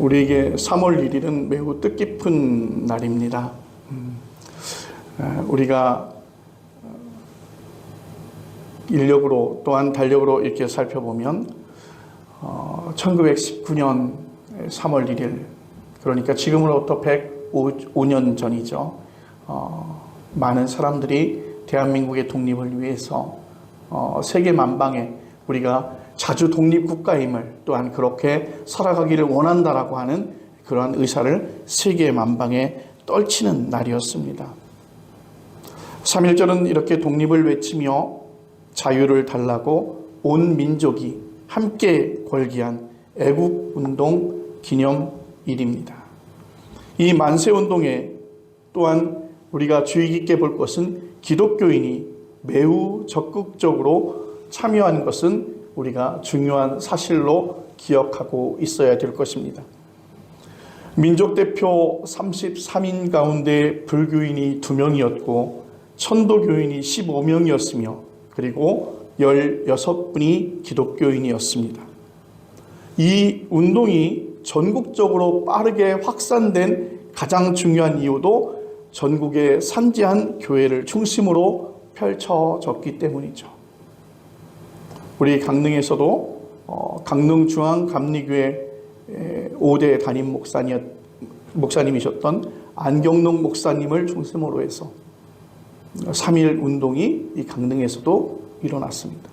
우리에게 3월 1일은 매우 뜻깊은 날입니다. 우리가 인력으로 또한 달력으로 이렇게 살펴보면 1919년 3월 1일, 그러니까 지금으로부터 105년 전이죠. 많은 사람들이 대한민국의 독립을 위해서 세계 만방에 우리가 자주 독립국가임을, 또한 그렇게 살아가기를 원한다라고 하는 그러한 의사를 세계 만방에 떨치는 날이었습니다. 3.1절은 이렇게 독립을 외치며 자유를 달라고 온 민족이 함께 걸기한 애국운동 기념일입니다. 이 만세운동에 또한 우리가 주의 깊게 볼 것은 기독교인이 매우 적극적으로 참여한 것은 우리가 중요한 사실로 기억하고 있어야 될 것입니다. 민족대표 33인 가운데 불교인이 2명이었고 천도교인이 15명이었으며 그리고 16분이 기독교인이었습니다. 이 운동이 전국적으로 빠르게 확산된 가장 중요한 이유도 전국의 산지한 교회를 중심으로 펼쳐졌기 때문이죠. 우리 강릉에서도 강릉중앙감리교회 5대 담임 목사님이셨던 안경록 목사님을 중심으로 해서 3.1 운동이 이 강릉에서도 일어났습니다.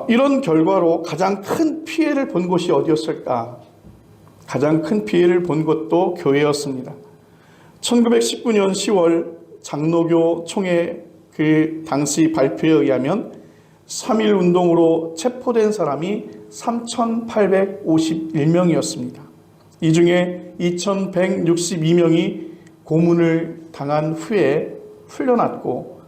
이런 결과로 가장 큰 피해를 본 곳이 어디였을까? 가장 큰 피해를 본 것도 교회였습니다. 1919년 10월 장로교 총회 그 당시 발표에 의하면 3.1 운동으로 체포된 사람이 3,851명이었습니다. 이 중에 2,162명이 고문을 당한 후에 풀려났고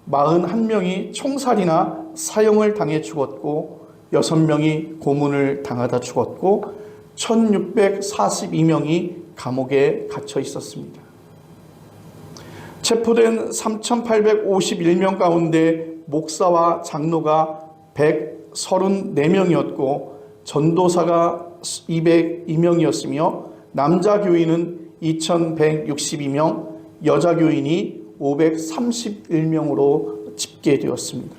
41명이 총살이나 사형을 당해 죽었고 6명이 고문을 당하다 죽었고 1,642명이 감옥에 갇혀 있었습니다. 체포된 3,851명 가운데 목사와 장로가 134명이었고 전도사가 202명이었으며 남자 교인은 2,162명, 여자 교인이 531명으로 집계되었습니다.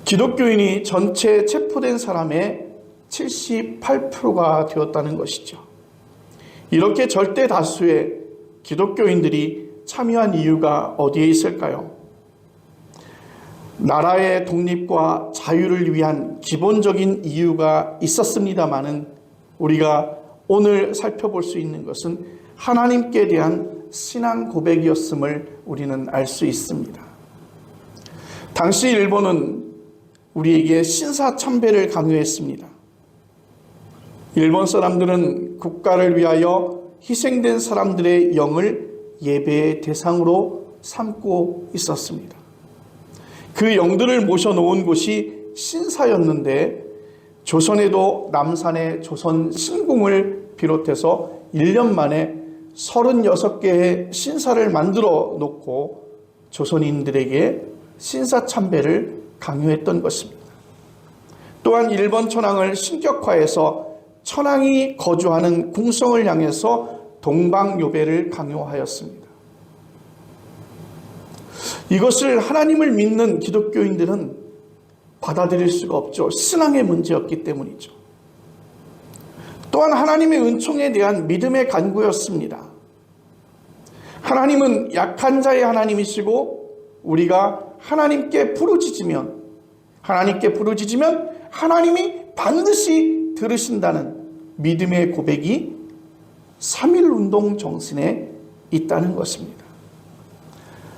기독교인이 전체 체포된 사람의 78%가 되었다는 것이죠. 이렇게 절대 다수의 기독교인들이 참여한 이유가 어디에 있을까요? 나라의 독립과 자유를 위한 기본적인 이유가 있었습니다마는 우리가 오늘 살펴볼 수 있는 것은 하나님께 대한 신앙 고백이었음을 우리는 알 수 있습니다. 당시 일본은 우리에게 신사참배를 강요했습니다. 일본 사람들은 국가를 위하여 희생된 사람들의 영을 예배의 대상으로 삼고 있었습니다. 그 영들을 모셔놓은 곳이 신사였는데 조선에도 남산의 조선 신궁을 비롯해서 1년 만에 36개의 신사를 만들어 놓고 조선인들에게 신사참배를 강요했던 것입니다. 또한 일본 천황을 신격화해서 천황이 거주하는 궁성을 향해서 동방요배를 강요하였습니다. 이것을 하나님을 믿는 기독교인들은 받아들일 수가 없죠. 신앙의 문제였기 때문이죠. 또한 하나님의 은총에 대한 믿음의 간구였습니다. 하나님은 약한 자의 하나님이시고 우리가 하나님께 부르짖으면 하나님이 반드시 들으신다는 믿음의 고백이 3.1 운동 정신에 있다는 것입니다.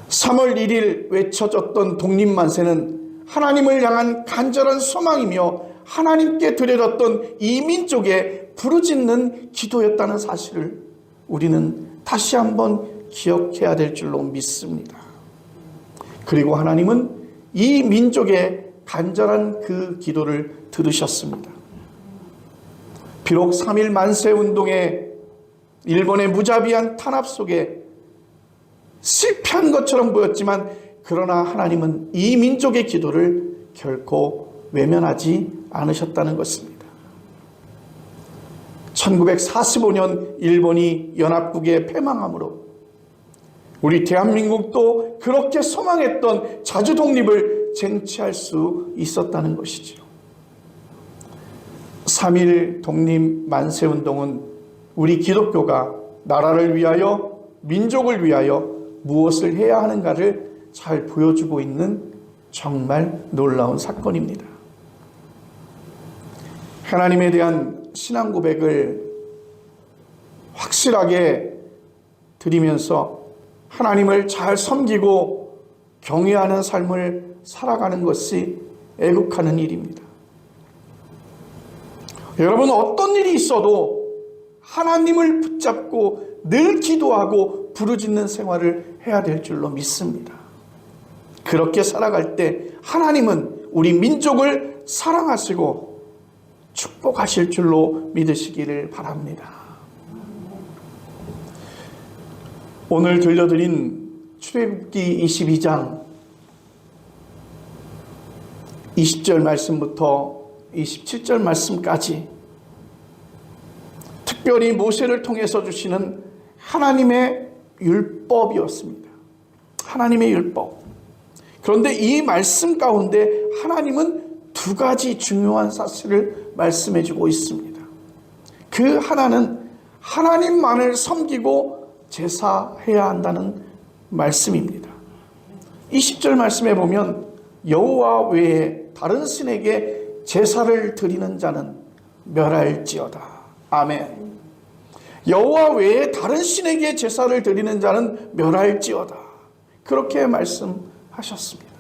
3월 1일 외쳐졌던 독립만세는 하나님을 향한 간절한 소망이며 하나님께 드려졌던 이 민족의 부르짖는 기도였다는 사실을 우리는 다시 한번 기억해야 될 줄로 믿습니다. 그리고 하나님은 이 민족의 간절한 그 기도를 들으셨습니다. 비록 3.1 만세운동의 일본의 무자비한 탄압 속에 실패한 것처럼 보였지만 그러나 하나님은 이 민족의 기도를 결코 외면하지 않으셨다는 것입니다. 1945년 일본이 연합국에 패망함으로 우리 대한민국도 그렇게 소망했던 자주 독립을 쟁취할 수 있었다는 것이지요. 3.1 독립 만세운동은 우리 기독교가 나라를 위하여 민족을 위하여 무엇을 해야 하는가를 잘 보여주고 있는 정말 놀라운 사건입니다. 하나님에 대한 신앙 고백을 확실하게 드리면서 하나님을 잘 섬기고 경외하는 삶을 살아가는 것이 애국하는 일입니다. 여러분, 어떤 일이 있어도 하나님을 붙잡고 늘 기도하고 부르짖는 생활을 해야 될 줄로 믿습니다. 그렇게 살아갈 때 하나님은 우리 민족을 사랑하시고 축복하실 줄로 믿으시기를 바랍니다. 오늘 들려드린 출애굽기 22장 20절 말씀부터 27절 말씀까지 특별히 모세를 통해서 주시는 하나님의 율법이었습니다. 하나님의 율법. 그런데 이 말씀 가운데 하나님은 두 가지 중요한 사실을 말씀해 주고 있습니다. 그 하나는 하나님만을 섬기고 제사해야 한다는 말씀입니다. 20절 말씀에 보면 여호와 외에 다른 신에게 제사를 드리는 자는 멸할지어다. 아멘. 여호와 외에 다른 신에게 제사를 드리는 자는 멸할지어다. 그렇게 말씀하셨습니다.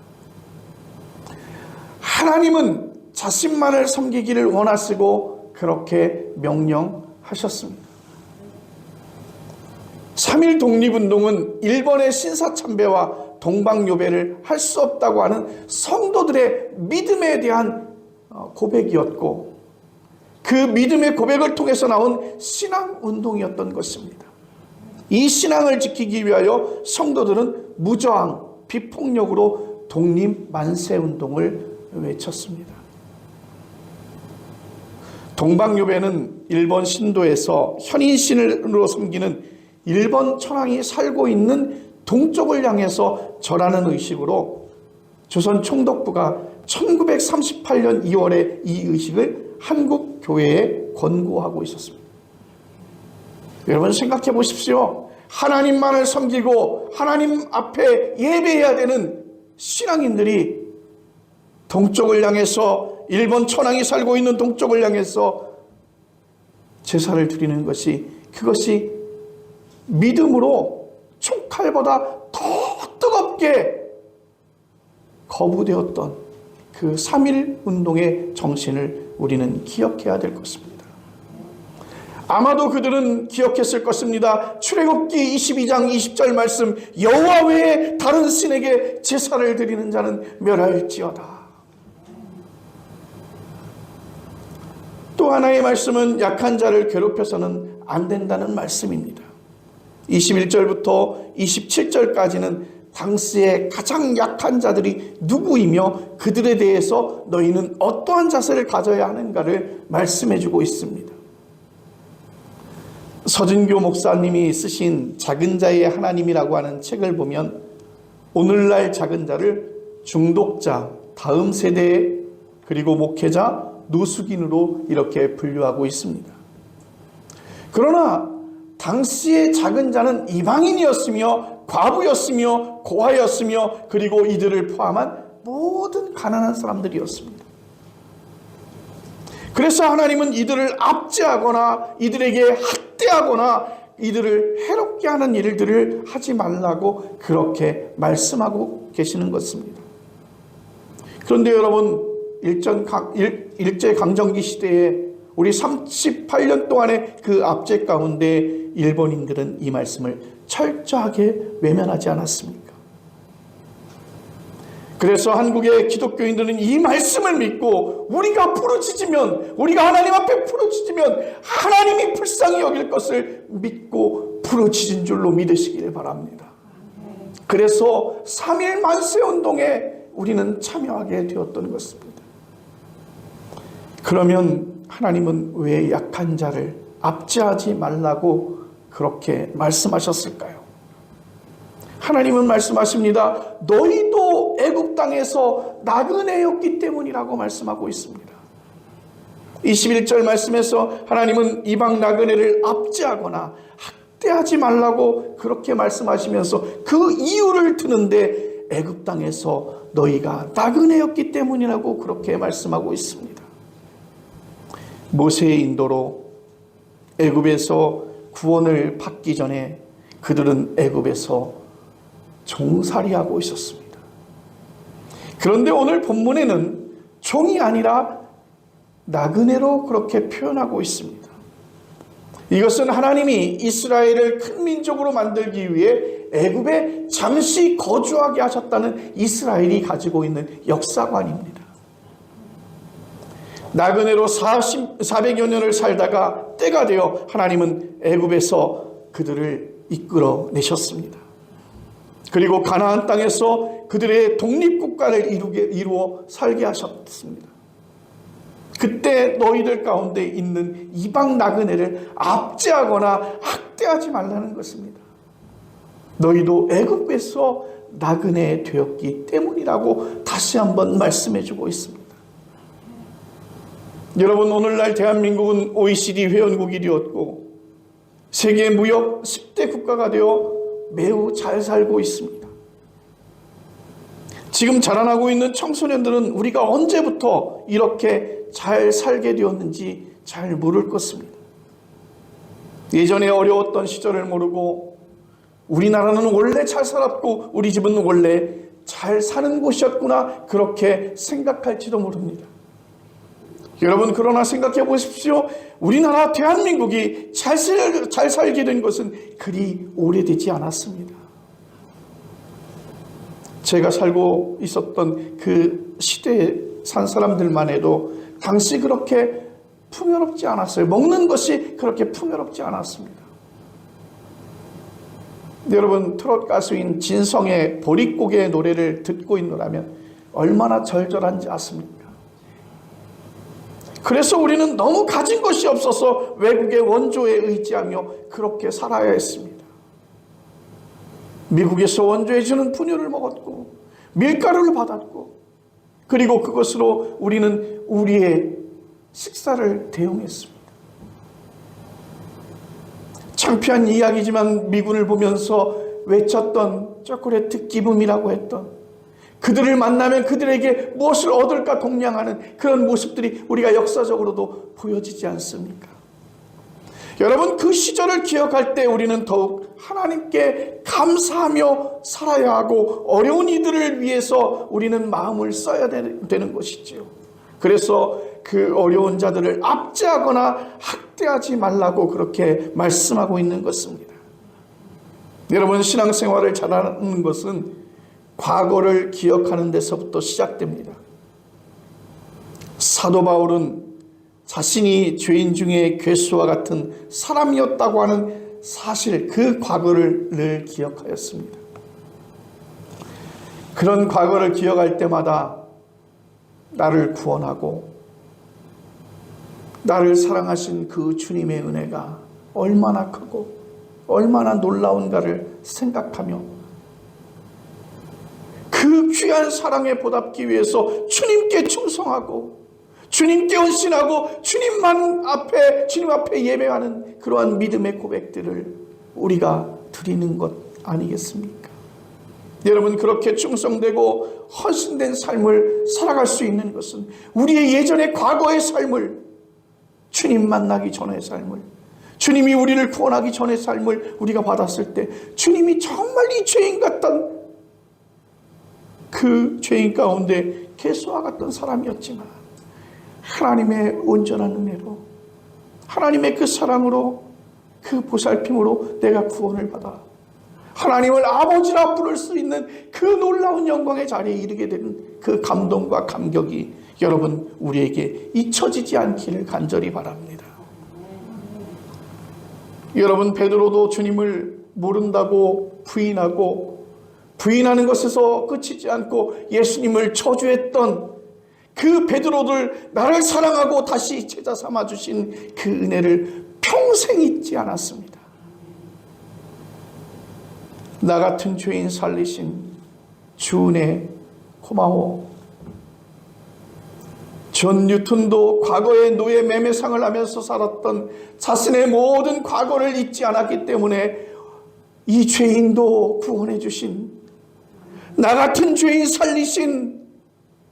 하나님은 자신만을 섬기기를 원하시고 그렇게 명령하셨습니다. 3.1 독립운동은 일본의 신사참배와 동방요배를 할 수 없다고 하는 성도들의 믿음에 대한 고백이었고, 그 믿음의 고백을 통해서 나온 신앙운동이었던 것입니다. 이 신앙을 지키기 위하여 성도들은 무저항, 비폭력으로 독립만세운동을 외쳤습니다. 동방요배는 일본 신도에서 현인신으로 섬기는 일본 천황이 살고 있는 동쪽을 향해서 절하는 의식으로 조선 총독부가 1938년 2월에 이 의식을 한국 교회에 권고하고 있었습니다. 여러분 생각해 보십시오. 하나님만을 섬기고 하나님 앞에 예배해야 되는 신앙인들이 동쪽을 향해서, 일본 천황이 살고 있는 동쪽을 향해서 제사를 드리는 것이, 그것이 믿음으로 총칼보다 더 뜨겁게 거부되었던 그 3.1 운동의 정신을 우리는 기억해야 될 것입니다. 아마도 그들은 기억했을 것입니다. 출애굽기 22장 20절 말씀, 여호와 외에 다른 신에게 제사를 드리는 자는 멸할지어다. 또 하나의 말씀은 약한 자를 괴롭혀서는 안 된다는 말씀입니다. 21절부터 27절까지는 당시에 가장 약한 자들이 누구이며 그들에 대해서 너희는 어떠한 자세를 가져야 하는가를 말씀해 주고 있습니다. 서진교 목사님이 쓰신 작은 자의 하나님이라고 하는 책을 보면 오늘날 작은 자를 중독자, 다음 세대, 그리고 목회자, 노숙인으로 이렇게 분류하고 있습니다. 그러나 당시의 작은 자는 이방인이었으며 과부였으며 고아였으며 그리고 이들을 포함한 모든 가난한 사람들이었습니다. 그래서 하나님은 이들을 압제하거나 이들에게 학대하거나 이들을 해롭게 하는 일들을 하지 말라고 그렇게 말씀하고 계시는 것입니다. 그런데 여러분, 일제강점기 시대에 우리 38년 동안의 그 압제 가운데 일본인들은 이 말씀을 철저하게 외면하지 않았습니까? 그래서 한국의 기독교인들은 이 말씀을 믿고 우리가 부르짖으면, 우리가 하나님 앞에 부르짖으면 하나님이 불쌍히 여길 것을 믿고 부르짖은 줄로 믿으시기를 바랍니다. 그래서 3.1 만세운동에 우리는 참여하게 되었던 것입니다. 그러면 하나님은 왜 약한 자를 압제하지 말라고 그렇게 말씀하셨을까요? 하나님은 말씀하십니다. 너희도 애굽 땅에서 나그네였기 때문이라고 말씀하고 있습니다. 21절 말씀에서 하나님은 이방 나그네를 압제하거나 학대하지 말라고 그렇게 말씀하시면서 그 이유를 드는데 애굽 땅에서 너희가 나그네였기 때문이라고 그렇게 말씀하고 있습니다. 모세의 인도로 애굽에서 구원을 받기 전에 그들은 애굽에서 종살이하고 있었습니다. 그런데 오늘 본문에는 종이 아니라 나그네로 그렇게 표현하고 있습니다. 이것은 하나님이 이스라엘을 큰 민족으로 만들기 위해 애굽에 잠시 거주하게 하셨다는 이스라엘이 가지고 있는 역사관입니다. 나그네로 400여 년을 살다가 때가 되어 하나님은 애굽에서 그들을 이끌어내셨습니다. 그리고 가나안 땅에서 그들의 독립국가를 이루어 살게 하셨습니다. 그때 너희들 가운데 있는 이방 나그네를 압제하거나 학대하지 말라는 것입니다. 너희도 애굽에서 나그네 되었기 때문이라고 다시 한번 말씀해 주고 있습니다. 여러분, 오늘날 대한민국은 OECD 회원국이 되었고 세계 무역 10대 국가가 되어 매우 잘 살고 있습니다. 지금 자라나고 있는 청소년들은 우리가 언제부터 이렇게 잘 살게 되었는지 잘 모를 것입니다. 예전에 어려웠던 시절을 모르고 우리나라는 원래 잘 살았고 우리 집은 원래 잘 사는 곳이었구나 그렇게 생각할지도 모릅니다. 여러분, 그러나 생각해 보십시오. 우리나라 대한민국이 잘 살게 된 것은 그리 오래되지 않았습니다. 제가 살고 있었던 그 시대에 산 사람들만 해도 당시 그렇게 풍요롭지 않았어요. 먹는 것이 그렇게 풍요롭지 않았습니다. 여러분, 트롯 가수인 진성의 보릿고개 노래를 듣고 있노라면 얼마나 절절한지 아십니까? 그래서 우리는 너무 가진 것이 없어서 외국의 원조에 의지하며 그렇게 살아야 했습니다. 미국에서 원조해 주는 분유를 먹었고 밀가루를 받았고 그리고 그것으로 우리는 우리의 식사를 대용했습니다. 창피한 이야기지만 미군을 보면서 외쳤던 초콜릿 기쁨이라고 했던 그들을 만나면 그들에게 무엇을 얻을까 동냥하는 그런 모습들이 우리가 역사적으로도 보여지지 않습니까? 여러분, 그 시절을 기억할 때 우리는 더욱 하나님께 감사하며 살아야 하고 어려운 이들을 위해서 우리는 마음을 써야 되는 것이지요. 그래서 그 어려운 자들을 압제하거나 학대하지 말라고 그렇게 말씀하고 있는 것입니다. 여러분, 신앙생활을 잘하는 것은 과거를 기억하는 데서부터 시작됩니다. 사도 바울은 자신이 죄인 중에 괴수와 같은 사람이었다고 하는 사실, 그 과거를 늘 기억하였습니다. 그런 과거를 기억할 때마다 나를 구원하고 나를 사랑하신 그 주님의 은혜가 얼마나 크고 얼마나 놀라운가를 생각하며 그 귀한 사랑에 보답기 위해서 주님께 충성하고 주님께 헌신하고 주님 앞에 예배하는 그러한 믿음의 고백들을 우리가 드리는 것 아니겠습니까? 여러분, 그렇게 충성되고 헌신된 삶을 살아갈 수 있는 것은 우리의 예전의 과거의 삶을, 주님 만나기 전의 삶을, 주님이 우리를 구원하기 전의 삶을 우리가 받았을 때 주님이 정말 이 죄인 같던 그 죄인 가운데 괴수와 같던 사람이었지만 하나님의 온전한 은혜로, 하나님의 그 사랑으로, 그 보살핌으로 내가 구원을 받아 하나님을 아버지라 부를 수 있는 그 놀라운 영광의 자리에 이르게 되는 그 감동과 감격이 여러분 우리에게 잊혀지지 않기를 간절히 바랍니다. 여러분, 베드로도 주님을 모른다고 부인하는 것에서 그치지 않고 예수님을 저주했던 그 베드로를 나를 사랑하고 다시 제자 삼아주신 그 은혜를 평생 잊지 않았습니다. 나 같은 죄인 살리신 주 은혜 고마워. 존 뉴턴도 과거의 노예 매매상을 하면서 살았던 자신의 모든 과거를 잊지 않았기 때문에 이 죄인도 구원해 주신, 나 같은 죄인 살리신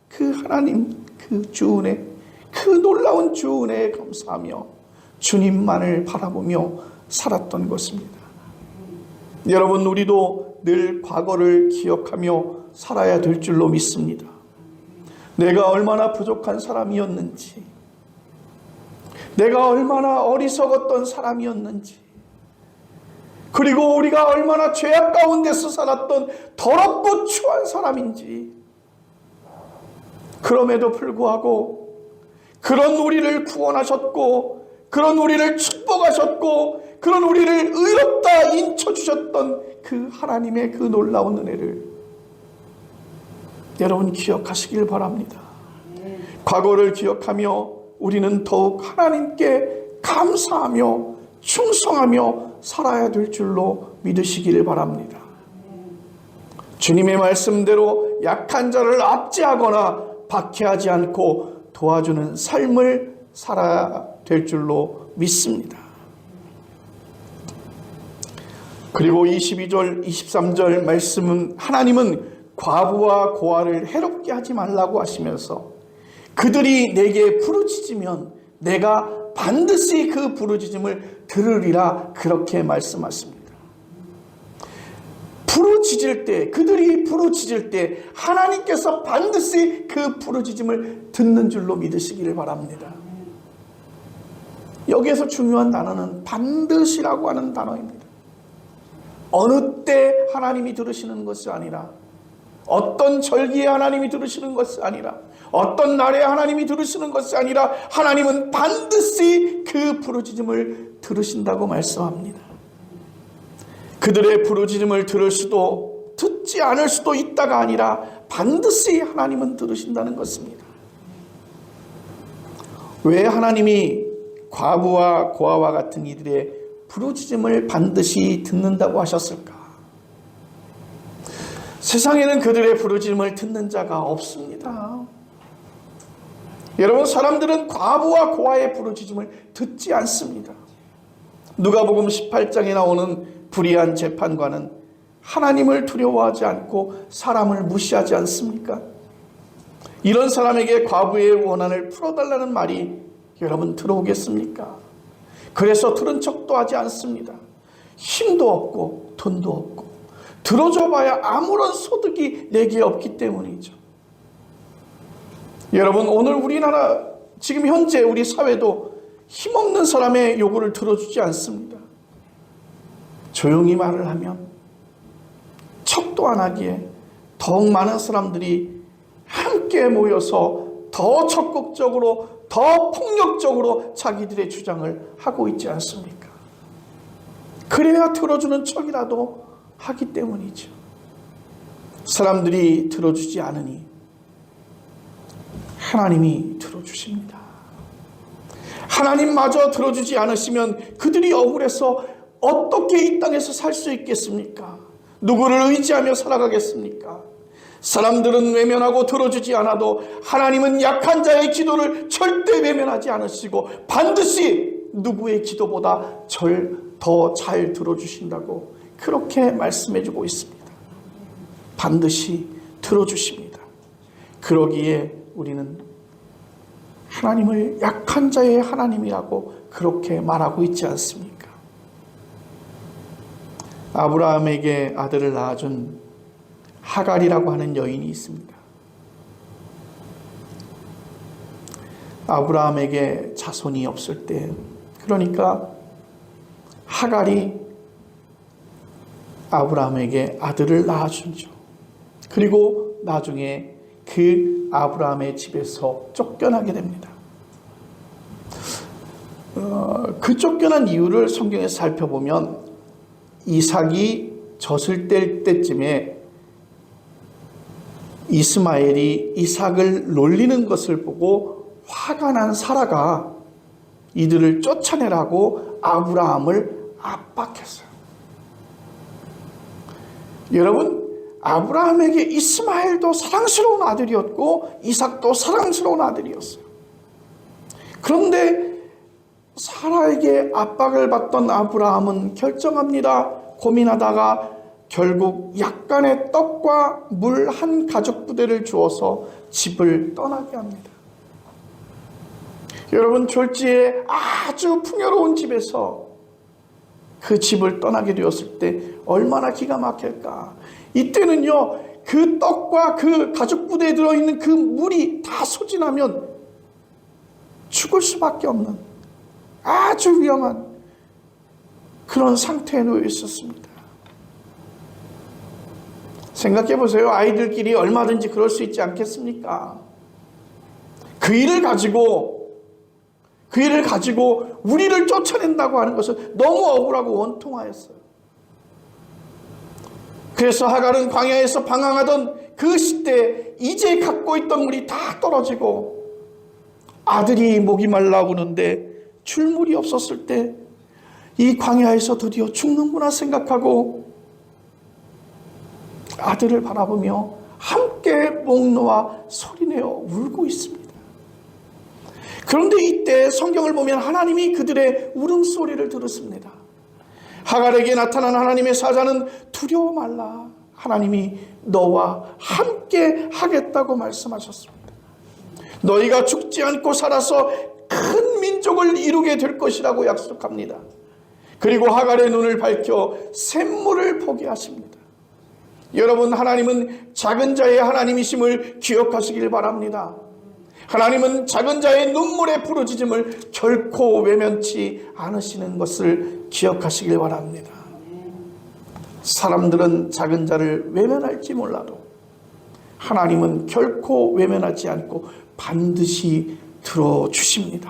그 하나님, 그 주 은혜, 그 놀라운 주 은혜에 감사하며 주님만을 바라보며 살았던 것입니다. 여러분, 우리도 늘 과거를 기억하며 살아야 될 줄로 믿습니다. 내가 얼마나 부족한 사람이었는지, 내가 얼마나 어리석었던 사람이었는지, 그리고 우리가 얼마나 죄악 가운데서 살았던 더럽고 추한 사람인지, 그럼에도 불구하고 그런 우리를 구원하셨고, 그런 우리를 축복하셨고, 그런 우리를 의롭다 인쳐주셨던 그 하나님의 그 놀라운 은혜를 여러분 기억하시길 바랍니다. 과거를 기억하며 우리는 더욱 하나님께 감사하며 충성하며 살아야 될 줄로 믿으시기를 바랍니다. 주님의 말씀대로 약한 자를 압제하거나 박해하지 않고 도와주는 삶을 살아야 될 줄로 믿습니다. 그리고 22절, 23절 말씀은 하나님은 과부와 고아를 해롭게 하지 말라고 하시면서 그들이 내게 부르짖으면 내가 반드시 그 부르짖음을 들으리라, 그렇게 말씀하십니다. 부르짖을 때, 그들이 부르짖을 때 하나님께서 반드시 그 부르짖음을 듣는 줄로 믿으시기를 바랍니다. 여기에서 중요한 단어는 반드시라고 하는 단어입니다. 어느 때 하나님이 들으시는 것이 아니라, 어떤 절기에 하나님이 들으시는 것이 아니라, 어떤 날에 하나님이 들으시는 것이 아니라 하나님은 반드시 그 부르짖음을 들으신다고 말씀합니다. 그들의 부르짖음을 들을 수도 듣지 않을 수도 있다가 아니라 반드시 하나님은 들으신다는 것입니다. 왜 하나님이 과부와 고아와 같은 이들의 부르짖음을 반드시 듣는다고 하셨을까? 세상에는 그들의 부르짖음을 듣는 자가 없습니다. 여러분, 사람들은 과부와 고아의 부르짖음을 듣지 않습니다. 누가복음 18장에 나오는 불의한 재판관은 하나님을 두려워하지 않고 사람을 무시하지 않습니까? 이런 사람에게 과부의 원한을 풀어달라는 말이 여러분 들어오겠습니까? 그래서 들은 척도 하지 않습니다. 힘도 없고 돈도 없고 들어줘봐야 아무런 소득이 내게 없기 때문이죠. 여러분, 오늘 우리나라 지금 현재 우리 사회도 힘없는 사람의 요구를 들어주지 않습니다. 조용히 말을 하면 척도 안 하기에 더욱 많은 사람들이 함께 모여서 더 적극적으로, 더 폭력적으로 자기들의 주장을 하고 있지 않습니까? 그래야 들어주는 척이라도 하기 때문이죠. 사람들이 들어주지 않으니 하나님이 들어주십니다. 하나님마저 들어주지 않으시면 그들이 억울해서 어떻게 이 땅에서 살 수 있겠습니까? 누구를 의지하며 살아가겠습니까? 사람들은 외면하고 들어주지 않아도 하나님은 약한 자의 기도를 절대 외면하지 않으시고 반드시 누구의 기도보다 더 잘 들어주신다고 그렇게 말씀해주고 있습니다. 반드시 들어주십니다. 그러기에 우리는 하나님을 약한 자의 하나님이라고 그렇게 말하고 있지 않습니까? 아브라함에게 아들을 낳아준 하갈이라고 하는 여인이 있습니다. 아브라함에게 자손이 없을 때, 그러니까 하갈이 아브라함에게 아들을 낳아주죠. 그리고 나중에 그 아브라함의 집에서 쫓겨나게 됩니다. 그 쫓겨난 이유를 성경에서 살펴보면 이삭이 젖을 뗄 때쯤에 이스마엘이 이삭을 놀리는 것을 보고 화가 난 사라가 이들을 쫓아내라고 아브라함을 압박했어요. 여러분, 아브라함에게 이스마엘도 사랑스러운 아들이었고 이삭도 사랑스러운 아들이었어요. 그런데 사라에게 압박을 받던 아브라함은 결정합니다. 고민하다가 결국 약간의 떡과 물 한 가죽 부대를 주어서 집을 떠나게 합니다. 여러분, 졸지에 아주 풍요로운 집에서 그 집을 떠나게 되었을 때 얼마나 기가 막힐까. 이때는요, 그 떡과 그 가죽 부대에 들어있는 그 물이 다 소진하면 죽을 수밖에 없는 아주 위험한 그런 상태에 놓여 있었습니다. 생각해 보세요. 아이들끼리 얼마든지 그럴 수 있지 않겠습니까? 그 일을 가지고 우리를 쫓아낸다고 하는 것은 너무 억울하고 원통하였어요. 그래서 하갈은 광야에서 방황하던 그 시대에 이제 갖고 있던 물이 다 떨어지고 아들이 목이 말라오는데 줄물이 없었을 때 이 광야에서 드디어 죽는구나 생각하고 아들을 바라보며 함께 목 놓아 소리내어 울고 있습니다. 그런데 이때 성경을 보면 하나님이 그들의 울음소리를 들었습니다. 하갈에게 나타난 하나님의 사자는 두려워 말라. 하나님이 너와 함께 하겠다고 말씀하셨습니다. 너희가 죽지 않고 살아서 큰 민족을 이루게 될 것이라고 약속합니다. 그리고 하갈의 눈을 밝혀 샘물을 보게 하십니다. 여러분, 하나님은 작은 자의 하나님이심을 기억하시길 바랍니다. 하나님은 작은 자의 눈물의 부르짖음을 결코 외면치 않으시는 것을 기억하시길 바랍니다. 사람들은 작은 자를 외면할지 몰라도 하나님은 결코 외면하지 않고 반드시 들어주십니다.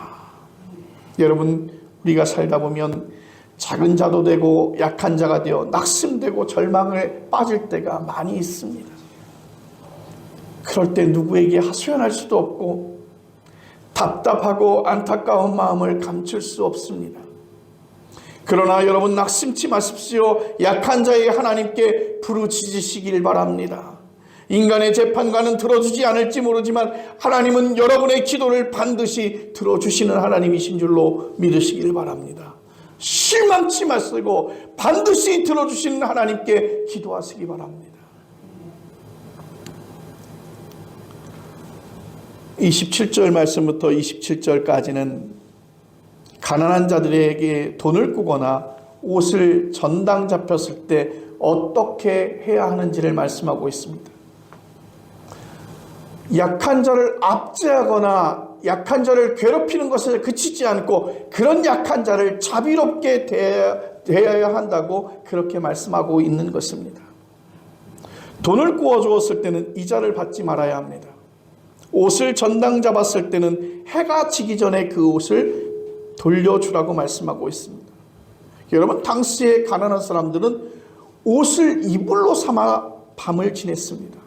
여러분, 우리가 살다 보면 작은 자도 되고 약한 자가 되어 낙심되고 절망에 빠질 때가 많이 있습니다. 그럴 때 누구에게 하소연할 수도 없고 답답하고 안타까운 마음을 감출 수 없습니다. 그러나 여러분, 낙심치 마십시오. 약한 자의 하나님께 부르짖으시길 바랍니다. 인간의 재판관은 들어주지 않을지 모르지만 하나님은 여러분의 기도를 반드시 들어주시는 하나님이신 줄로 믿으시길 바랍니다. 실망치 마시고 반드시 들어주시는 하나님께 기도하시기 바랍니다. 27절 말씀부터 27절까지는 가난한 자들에게 돈을 꾸거나 옷을 전당 잡혔을 때 어떻게 해야 하는지를 말씀하고 있습니다. 약한 자를 압제하거나 약한 자를 괴롭히는 것에 그치지 않고 그런 약한 자를 자비롭게 대해야 한다고 그렇게 말씀하고 있는 것입니다. 돈을 구워 주었을 때는 이자를 받지 말아야 합니다. 옷을 전당 잡았을 때는 해가 지기 전에 그 옷을 돌려주라고 말씀하고 있습니다. 여러분, 당시에 가난한 사람들은 옷을 이불로 삼아 밤을 지냈습니다.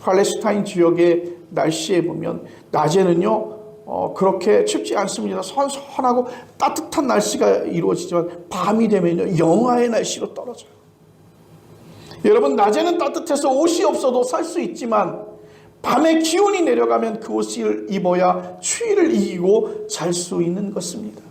팔레스타인 지역의 날씨에 보면 낮에는요 그렇게 춥지 않습니다. 선선하고 따뜻한 날씨가 이루어지지만 밤이 되면요 영하의 날씨로 떨어져요. 여러분, 낮에는 따뜻해서 옷이 없어도 살 수 있지만 밤에 기온이 내려가면 그 옷을 입어야 추위를 이기고 잘 수 있는 것입니다.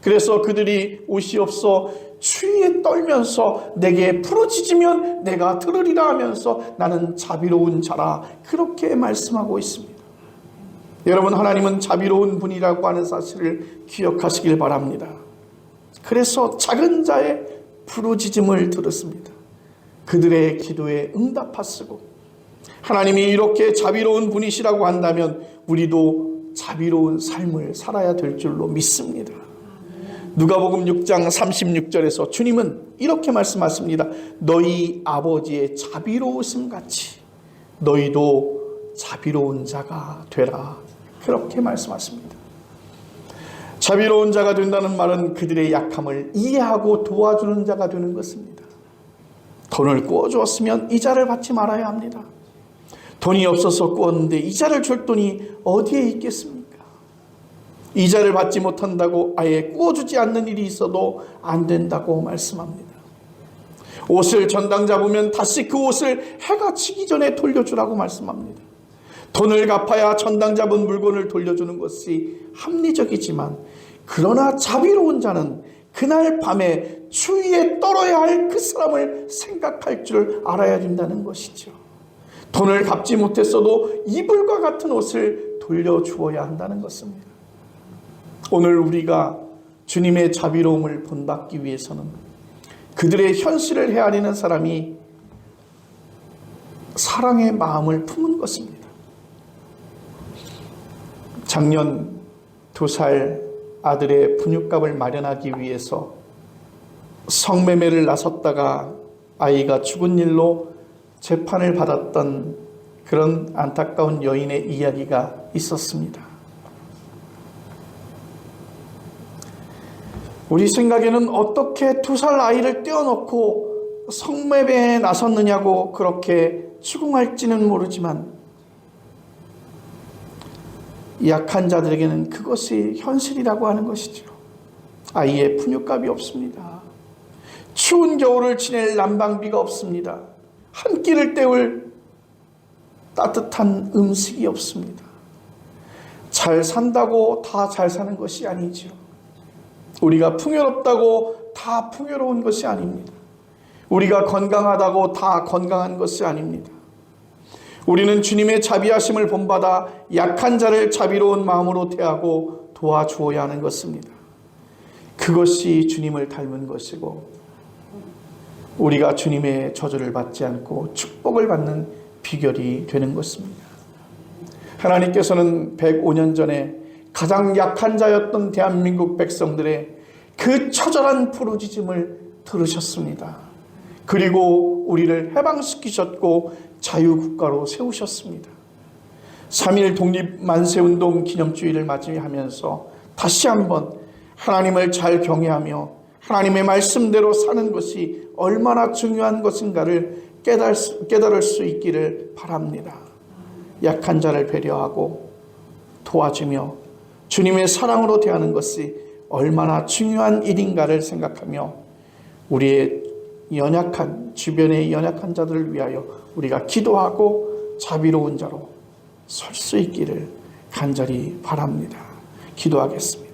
그래서 그들이 옷이 없어 추위에 떨면서 내게 부르짖으면 내가 들으리라 하면서 나는 자비로운 자라 그렇게 말씀하고 있습니다. 여러분, 하나님은 자비로운 분이라고 하는 사실을 기억하시길 바랍니다. 그래서 작은 자의 부르짖음을 들었습니다. 그들의 기도에 응답하시고 하나님이 이렇게 자비로운 분이시라고 한다면 우리도 자비로운 삶을 살아야 될 줄로 믿습니다. 누가복음 6장 36절에서 주님은 이렇게 말씀하십니다. 너희 아버지의 자비로우심 같이 너희도 자비로운 자가 되라. 그렇게 말씀하십니다. 자비로운 자가 된다는 말은 그들의 약함을 이해하고 도와주는 자가 되는 것입니다. 돈을 구워주었으면 이자를 받지 말아야 합니다. 돈이 없어서 구웠는데 이자를 줄 돈이 어디에 있겠습니까? 이자를 받지 못한다고 아예 구워주지 않는 일이 있어도 안 된다고 말씀합니다. 옷을 전당 잡으면 다시 그 옷을 해가 지기 전에 돌려주라고 말씀합니다. 돈을 갚아야 전당 잡은 물건을 돌려주는 것이 합리적이지만, 그러나 자비로운 자는 그날 밤에 추위에 떨어야 할 그 사람을 생각할 줄 알아야 된다는 것이죠. 돈을 갚지 못했어도 이불과 같은 옷을 돌려주어야 한다는 것입니다. 오늘 우리가 주님의 자비로움을 본받기 위해서는 그들의 현실을 헤아리는 사람이 사랑의 마음을 품은 것입니다. 작년 2살 아들의 분유값을 마련하기 위해서 성매매를 나섰다가 아이가 죽은 일로 재판을 받았던 그런 안타까운 여인의 이야기가 있었습니다. 우리 생각에는 어떻게 2살 아이를 떼어놓고 성매매에 나섰느냐고 그렇게 추궁할지는 모르지만, 약한 자들에게는 그것이 현실이라고 하는 것이죠. 아이의 푸늉값이 없습니다. 추운 겨울을 지낼 난방비가 없습니다. 한 끼를 때울 따뜻한 음식이 없습니다. 잘 산다고 다 잘 사는 것이 아니죠. 우리가 풍요롭다고 다 풍요로운 것이 아닙니다. 우리가 건강하다고 다 건강한 것이 아닙니다. 우리는 주님의 자비하심을 본받아 약한 자를 자비로운 마음으로 대하고 도와주어야 하는 것입니다. 그것이 주님을 닮은 것이고, 우리가 주님의 저주를 받지 않고 축복을 받는 비결이 되는 것입니다. 하나님께서는 105년 전에 가장 약한 자였던 대한민국 백성들의 그 처절한 부르짖음을 들으셨습니다. 그리고 우리를 해방시키셨고 자유국가로 세우셨습니다. 3.1 독립만세운동 기념주의를 맞이하면서 다시 한번 하나님을 잘 경외하며 하나님의 말씀대로 사는 것이 얼마나 중요한 것인가를 깨달을 수 있기를 바랍니다. 약한 자를 배려하고 도와주며 주님의 사랑으로 대하는 것이 얼마나 중요한 일인가를 생각하며 우리의 주변의 연약한 자들을 위하여 우리가 기도하고 자비로운 자로 설 수 있기를 간절히 바랍니다. 기도하겠습니다.